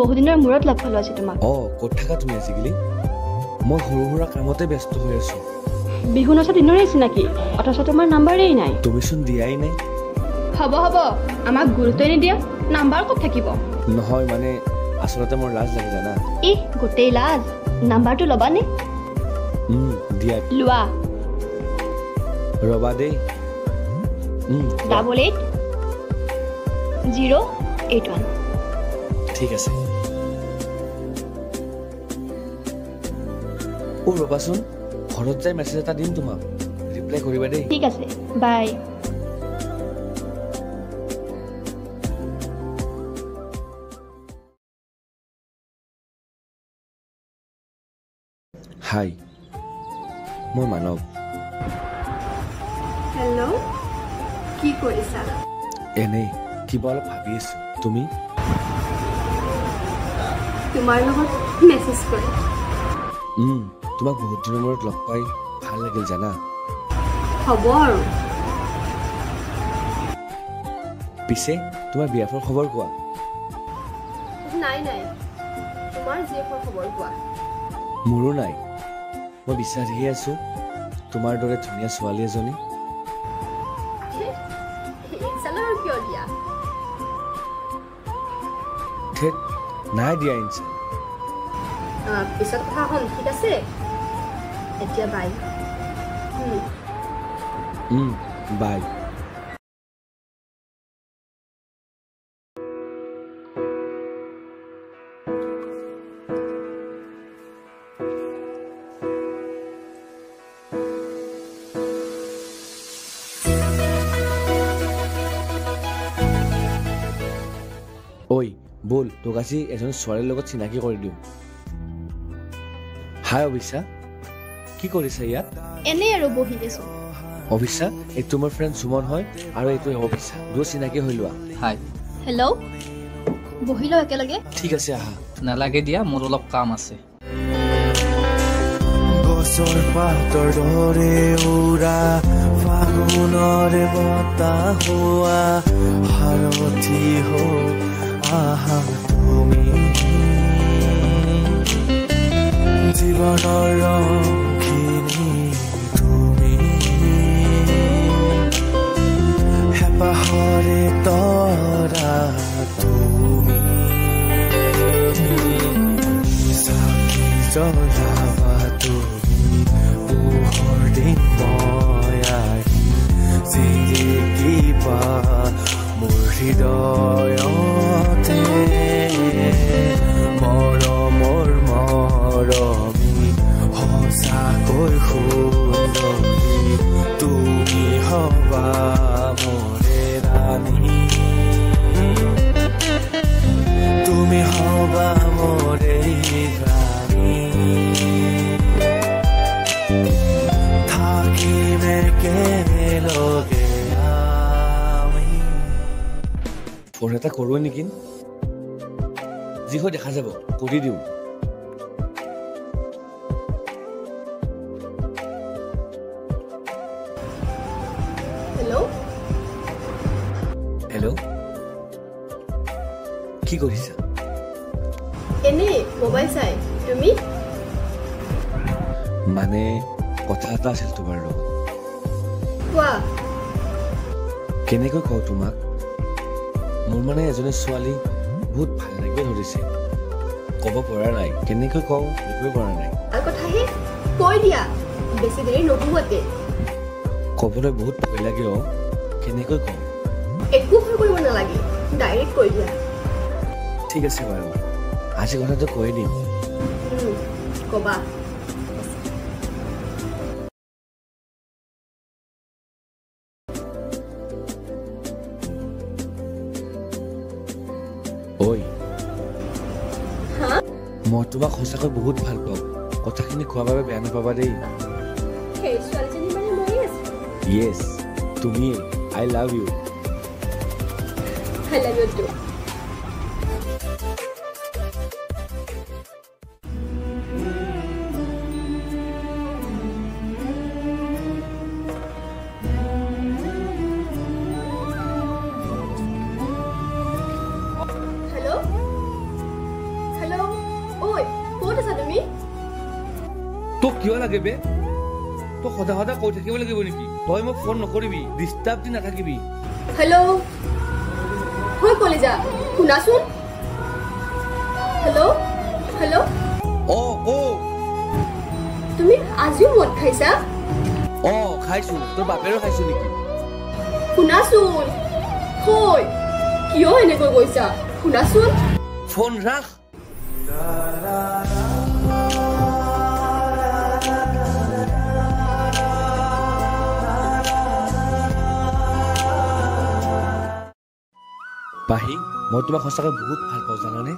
বহুদিনৰ মূৰত লগ পালো আজি তোমাক। ক'ত থাকা তুমি আজিকালি? মই সৰু সুৰা কামতে ব্যস্ত হৈ আছো। বিহু নচা দিনৰে চিনাকি, অথচ তোমাৰ নাম্বাৰেই নাই। তুমিচোন দিয়াই নাই। হ'ব আমাক গুৰুত্বই নিদিয়া, নাম্বাৰ ক'ত থাকিব? নহয় মানে আচলতে মোৰ লাজ লাগে জানা। গোটেই লাজ। নাম্বাৰটো ল'বানে? দিয়া। লোৱা। ৰবা দেই। 88-081। ঠিক আছে। ৰবাচোন, ঘৰত যাই মেছেজ এটা দিম তোমাক, ৰিপ্লাই কৰিবা দেই। ঠিক আছে, বাই। হাই, মই মানৱ। হেল্ল', কি কৰিছা? এনেই কিবা অলপ ভাবি আছো। তুমি? তোমাৰ লগত মেছেজ কৰি। তোমাক বহুত দিনৰ মূৰত লগ পাই ভাল লাগিল জানা। হ'ব আৰু। পিছে তোমাৰ বিয়াফৰ খবৰ কোৱা? নাই, তোমাৰ জীয়েকৰ খবৰ কোৱা? মোৰো নাই। মই বিচাৰিহে আছো তোমাৰ দৰে ধুনীয়া ছোৱালী এজনী। নাই দিয়া ইনচা। পিছত কথা হ'ম, ঠিক আছে? এতিয়া বাই। বাই। ঐ বল, তোক আজি এজনী ছোৱালীৰ লগত চিনাকি কৰি দিওঁ। হাই অভিষা, কি কৰিছা ইয়াত? এনেই আৰু বহি আছো। অভিষা, এইটো মোৰ ফ্ৰেণ্ড সুমন হয় আৰু এইটো অভিষা। দুয়ো চিনাকি হৈ লোৱা। হাই। হেল্ল', বহি লওঁ একেলগে। ঠিক আছে, আহা। নালাগে দিয়া, মোৰ অলপ কাম আছে। গছৰ পাতৰ দৰে উৰা ফাগুনৰে বতাহ হোৱা সাৰথি হৈ আহা তুমি, জীৱনৰ ৰংখিনি তুমি, হেঁপাহৰে তৰা তুমি, জ্বলাবা তুমি পোহৰ দিন মই আহি জিৰিকিবা মোৰ হৃদয়তে, মৰমৰ মৰমী সঁচাকৈ সুন্দৰী তুমি হবা মোৰে ৰাণী, তুমি হবা মোৰে ৰাণী, থাকিম একেলগে আমি। ফোন এটা কৰোঁ নেকি? যি হয় দেখা যাব, কৰি দিওঁ। হেল্ল', কি কৰিছা? এনেই মোবাইল চাই। তুমি? মানে কথা এটা আছিল তোমাৰ লগত। কোৱা। কেনেকৈ কওঁ তোমাক? মোৰ মানে এজনী ছোৱালী বহুত ভাল লাগিব ধৰিছে, ক'ব পৰা নাই। কেনেকৈ কওঁ ক'বই পৰা নাই। আৰু কথাহে কৈ দিয়া, বেছি দেৰি নহুৱাতে। ক'বলৈ বহুত ভয় লাগে। কেনেকৈ কওঁ? একো ভয় কৰিব নালাগে, ডাইৰেক্ট কৈ দিয়া। ঠিক আছে বাৰু, আজি কথাটো কৈ দিম। ক'বা। ঐ, মই তোমাক সঁচাকৈ বহুত ভাল পাওঁ। কথাখিনি কোৱাৰ বাবে বেয়া নাপাবা দেই। য়েছ, তুমিয়ে। I love you. I love you too. Hello? কিয় লাগে বে তই সদায় সদায় কৈ থাকিব লাগিব নেকি তই মোক ফোন নকৰিবি ডিষ্টাৰ্ব দি নাথাকিবি হেল্ল' হয় কলিজা শুনাচোন হেল্ল' হেল্ল' অ অ তুমি আজিও মদ খাইছা অ খাইছো তোৰ বাপেৰো খাইছো নেকি শুনাচোন হয় কিয় এনেকৈ কৈছা শুনাচোন ফোন ৰাখ পাহি মই তোমাক সঁচাকৈ বহুত ভাল পাওঁ জানানে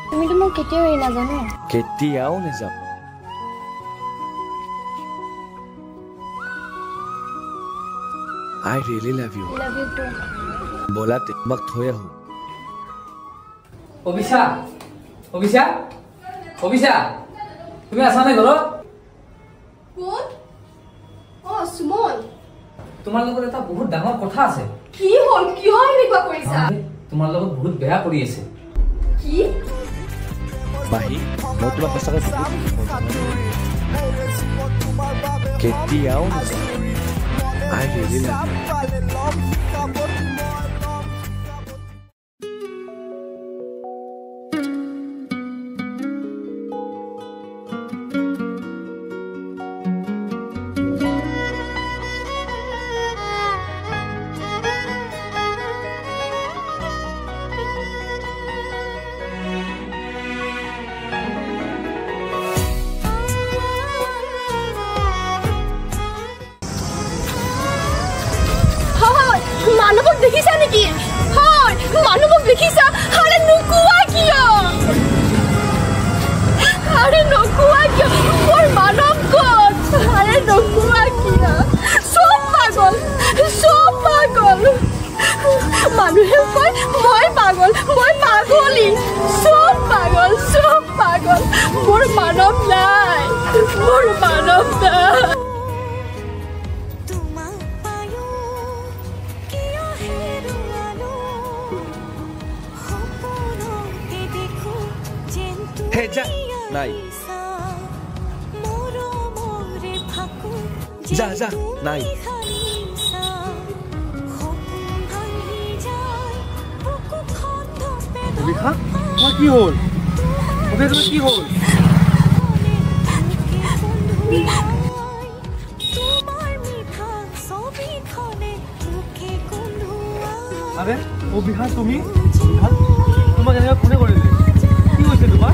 তুমিতো মোক কেতিয়াও এৰি নাজানো কেতিয়াও নাযাম I really love you. Love you too ব'লা তোমাক থৈ আহো অভিষা অভিষা অভিষা তুমি আছা নে ঘৰত কোন অ সুমন তোমাৰ লগত এটা বহুত ডাঙৰ কথা আছে কি হ'ল কিয় এনেকুৱা কৰিছা তোমাৰ লগত বহুত বেয়া কৰি আছে কি পাহি মই তোমাক সঁচাকৈ বহুত ভাল পাওঁ জানানে? কেতিয়াও নাযাম I really love you. মানুহক দেখিছা নেকি হয় মানুহক দেখিছা আৰে নোকোৱা কিয় মোৰ মানৱ ক'ত আৰে নোকোৱা কিয় চব পাগল মানুহে কয় মই পাগলী চব পাগল মোৰ মানৱ নাই Hey, ja, নাই যা নাই অভিষা তোমাৰ কি হ'ল অভিষা তোমাৰ কি হ'ল আৰে অভিষা তুমি তোমাক এনেকৈ কোনে কৰিলে কি হৈছে তোমাৰ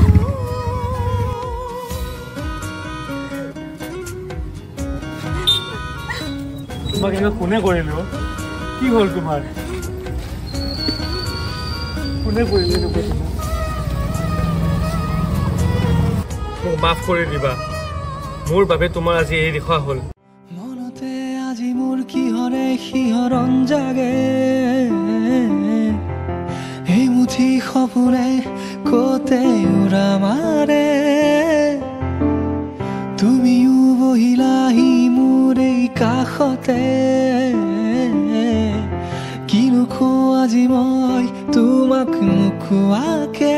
তোমাক এনেকৈ কোনে কৰিলে কি হ'ল তোমাৰ কোনে কৰিলে এনেকৈ তোমাক মোক মাফ কৰি দিবা মোৰ বাবে তোমাৰ আজি এই দেখুওৱা হ'ল মনতে আজি মোৰ কিহৰে শিহৰণ জাগে এই মুঠি সপোনে কতে উৰা মাৰে তুমিও বহিলাহি মোৰ এই কাষতে কিনো খো আজি মই তোমাক নোখোৱাকে